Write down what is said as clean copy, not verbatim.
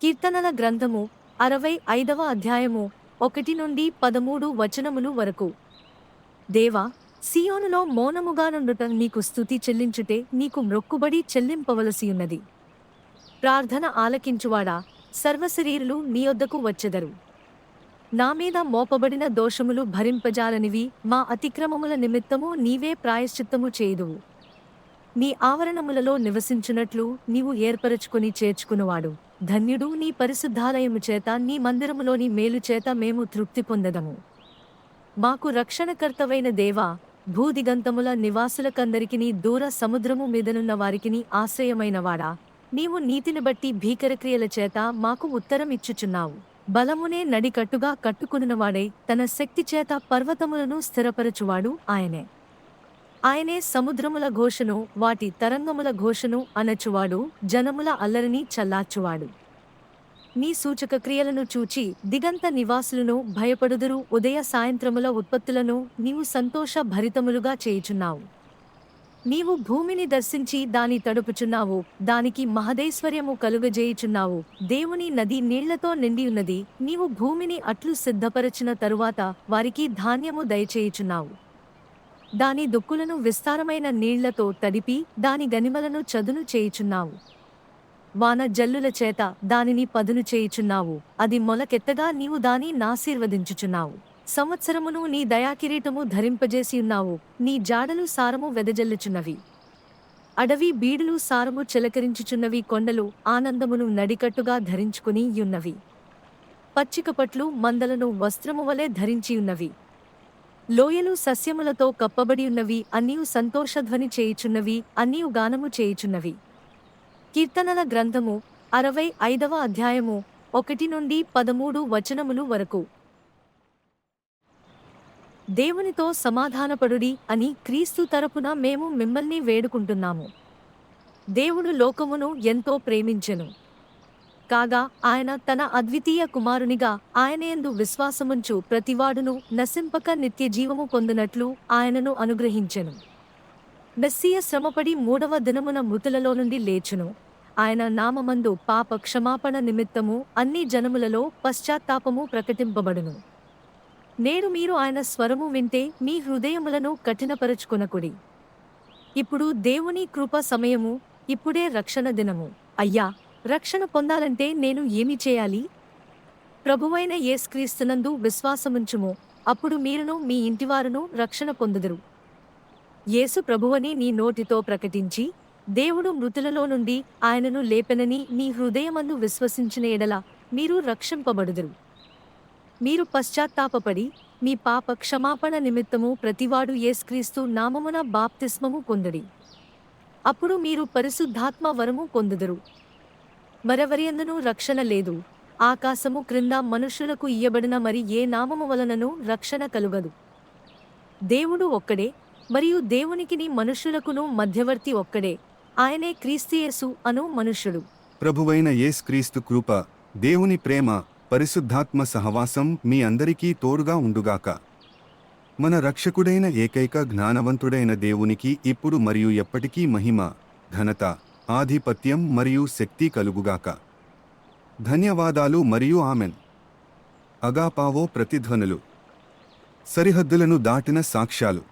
కీర్తనల గ్రంథము 65వ అధ్యాయము 1-13 వచనములు వరకు. దేవా, సీయోనులో మౌనముగా నుండుట నీకు స్తుతి చెల్లించుటే నీకు మ్రొక్కుబడి చెల్లింపవలసియున్నది. ప్రార్థన ఆలకించువాడా, సర్వశరీరులు నీ యొద్దకు వచ్చెదరు. నా మీద మోపబడిన దోషములు భరింపజాలనివి మా అతిక్రమముల నిమిత్తము నీవే ప్రాయశ్చిత్తము చేయుదువు. నీ ఆవరణములలో నివసించునట్లు నీవు ఏర్పరచుకొని చేర్చుకునువాడు ధన్యుడు. నీ పరిశుద్ధాలయము చేత నీ మందిరములోని మేలు చేత మేము తృప్తి పొందదము. మాకు రక్షణకర్తవైన దేవా, భూదిగంతముల నివాసులకందరికిని దూర సముద్రము మీదనున్న వారికిని ఆశ్రయమైనవాడా, నీవు నీతిని బట్టి భీకరక్రియల చేత మాకు ఉత్తరం ఇచ్చుచున్నావు. బలమునే నడికట్టుగా కట్టుకునినవాడై తన శక్తి చేత పర్వతములను స్థిరపరచువాడు ఆయనే. ఆయనే సముద్రముల ఘోషను వాటి తరంగముల ఘోషను అణచువాడు, జనముల అల్లరిని చల్లార్చువాడు. నీ సూచక క్రియలను చూచి దిగంత నివాసులను భయపడుదురు. ఉదయ సాయంత్రముల ఉత్పత్తులను నీవు సంతోష భరితములుగా చేయుచున్నావు. నీవు భూమిని దర్శించి దాని తడుపుచున్నావు, దానికి మహదైశ్వర్యము కలుగజేయుచున్నావు. దేవుని నది నీళ్లతో నిండియున్నది. నీవు భూమిని అట్లు సిద్ధపరచిన తరువాత వారికి ధాన్యము దయచేయుచున్నావు. దాని దుక్కులను విస్తారమైన నీళ్లతో తడిపి దాని గనిమలను చదును చేయుచున్నావు. వాన జల్లుల చేత దానిని పదును చేయుచున్నావు. అది మొలకెత్తగా నీవు దాని నాశీర్వదించుచున్నావు. సంవత్సరమును నీ దయాకిరీటము ధరింపజేసియున్నావు. నీ జాడలు సారము వెదజల్లుచున్నవి. అడవి బీడులు సారము చిలకరించుచున్నవి. కొండలు ఆనందమును నడికట్టుగా ధరించుకుని యున్నవి. పచ్చికపట్లు మందలను వస్త్రము వలె ధరించియున్నవి. లోయలు సస్యములతో కప్పబడియున్నవి. అన్నియు సంతోషధ్వని చేయుచున్నవి, అన్నియు గానము చేయుచున్నవి. కీర్తనల గ్రంథము 65వ అధ్యాయము 1-13 వచనములు వరకు. దేవునితో సమాధానపడుడి అని క్రీస్తు తరపున మేము మిమ్మల్ని వేడుకుంటున్నాము. దేవుడు లోకమును ఎంతో ప్రేమించెను కాగా ఆయన తన అద్వితీయ కుమారునిగా ఆయనయందు విశ్వాసముంచు ప్రతివాడును నశింపక నిత్య జీవము పొందునట్లు ఆయనను అనుగ్రహించెను. మెస్సియ శ్రమపడి 3వ దినమున మృతులలో నుండి లేచును. ఆయన నామమందు పాప క్షమాపణ నిమిత్తము అన్ని జనములలో పశ్చాత్తాపము ప్రకటింపబడును. నేడు మీరు ఆయన స్వరము వింటే మీ హృదయములను కఠినపరచుకొనకుడి. ఇప్పుడు దేవుని కృప సమయము, ఇప్పుడే రక్షణ దినము. అయ్యా, రక్షణ పొందాలంటే నేను ఏమి చేయాలి? ప్రభువైన యేసుక్రీస్తునందు విశ్వాసముంచుము, అప్పుడు మీరును మీ ఇంటివారును రక్షణ పొందుదురు. యేసు ప్రభువని నీ నోటితో ప్రకటించి దేవుడు మృతులలో నుండి ఆయనను లేపెనని నీ హృదయమందు విశ్వసించిన ఎడల మీరు రక్షింపబడుదురు. మీరు పశ్చాత్తాపపడి మీ పాప క్షమాపణ నిమిత్తము ప్రతివాడు యేసుక్రీస్తు నామమున బాప్తిస్మము పొందుడి. అప్పుడు మీరు పరిశుద్ధాత్మ వరము పొందుదురు. మరెవరియందునూ రక్షణ లేదు. ఆకాశము క్రింద మనుష్యులకు ఇయ్యబడిన మరి ఏ నామము వలనను రక్షణ కలుగదు. దేవుడు ఒక్కడే, మరియు దేవునికిని మనుష్యులకును మధ్యవర్తి ఒక్కడే, ఆయనే క్రీస్తుయేసు అను మనుష్యుడు. ప్రభువైన యేసుక్రీస్తు కృప, దేవుని ప్రేమ, పరిశుద్ధాత్మ సహవాసం మీ అందరికీ తోడుగా ఉండుగాక. మన రక్షకుడైన ఏకైక జ్ఞానవంతుడైన దేవునికి ఇప్పుడు మరియు ఎప్పటికీ మహిమ, ఘనత, ఆధిపత్యం మరియు శక్తి కలుగుగాక. ధన్యవాదాలు మరియు ఆమెన్. అగాపావో ప్రతిధ్వనులు. సరిహద్దులను దాటిన సాక్ష్యాలు.